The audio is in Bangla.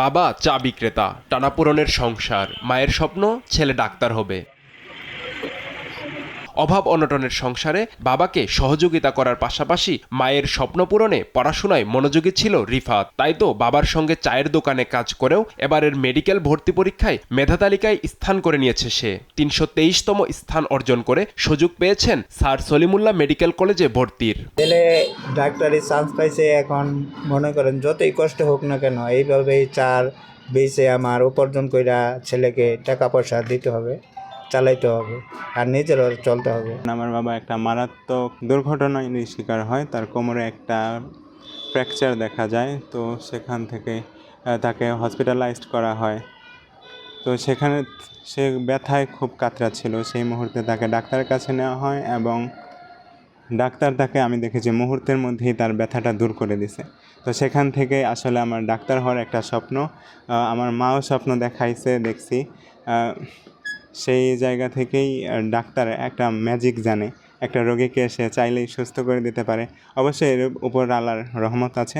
বাবা চা বিক্রেতা, টানাপোড়েনের সংসার, মায়ের স্বপ্ন ছেলে ডাক্তার হবে। অভাব অনটনের সংসারে বাবাকে সহযোগিতা করার পাশাপাশি মায়ের স্বপ্ন পূরণে পড়াশোনায় মনোযোগী ছিল রিফাত। তাই তো বাবার সঙ্গে চায়ের দোকানে কাজ করেও এবারের মেডিকেল ভর্তি পরীক্ষায় মেধা তালিকায় স্থান করে নিয়েছে সে। ৩২৩তম স্থান অর্জন করে সুযোগ পেয়েছেন স্যার সলিমুল্লাহ মেডিকেল কলেজে ভর্তির। ছেলে ডাক্তারি চান্স পাইছে, এখন মনে করেন যতই কষ্ট হোক না কেন এইভাবেই চার বেচে আমার উপার্জন কইরা ছেলেকে টাকা পয়সা দিতে হবে, চালাইতে হবে, আর নিজেরও চলতে হবে। আমার বাবা একটা মারাত্মক দুর্ঘটনায় শিকার হয়, তার কোমরে একটা ফ্র্যাকচার দেখা যায়। তো সেখান থেকে তাকে হসপিটালাইজড করা হয়। তো সেখানে সে ব্যথায় খুব কাতরাচ্ছিল। সেই মুহূর্তে তাকে ডাক্তারের কাছে নেওয়া হয় এবং ডাক্তার তাকে, আমি দেখেছি, মুহূর্তের মধ্যেই তার ব্যথাটা দূর করে দিছে। তো সেখান থেকে আসলে আমার ডাক্তার হওয়ার একটা স্বপ্ন, আমার মাও স্বপ্ন দেখছি। সেই জায়গা থেকেই ডাক্তার একটা ম্যাজিক জানে, একটা রোগীকে সে চাইলেই সুস্থ করে দিতে পারে। অবশ্যই এর উপর আল্লাহর রহমত আছে।